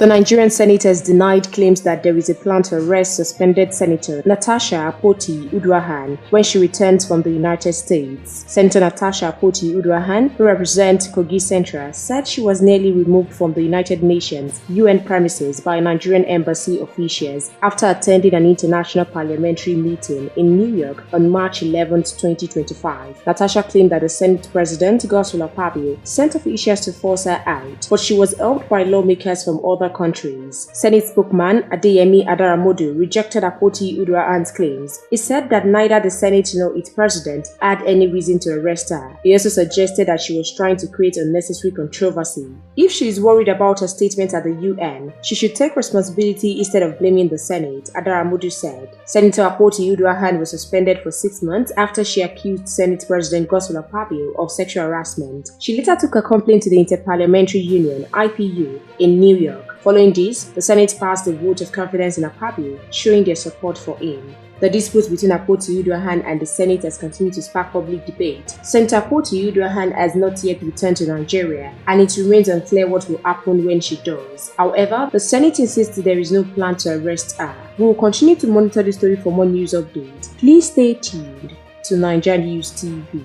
The Nigerian Senate has denied claims that there is a plan to arrest suspended Senator Natasha when she returns from the United States. Senator Natasha who represents Kogi Central, said she was nearly removed from the United Nations UN premises by Nigerian embassy officials after attending an international parliamentary meeting in New York on March 11, 2025. Natasha claimed that the Senate President, Godswill Akpabio, sent officials to force her out, but she was helped by lawmakers from other countries. Senate spokesman Adeyemi Adaramodu rejected Akpoti-Uduaghan's claims. He said that neither the Senate nor its president had any reason to arrest her. He also suggested that she was trying to create unnecessary controversy. If she is worried about her statement at the UN, she should take responsibility instead of blaming the Senate, Adaramodu said. Senator Akpoti-Uduaghan was suspended for 6 months after she accused Senate President Godswill Akpabio of sexual harassment. She later took a complaint to the Interparliamentary Union (IPU) in New York. Following this, the Senate passed a vote of confidence in Akpabio, showing their support for him. The dispute between Akpoti-Uduaghan and the Senate has continued to spark public debate. Senator Akpoti-Uduaghan has not yet returned to Nigeria, and it remains unclear what will happen when she does. However, the Senate insists there is no plan to arrest her. We will continue to monitor the story for more news updates. Please stay tuned to NaijaNews TV.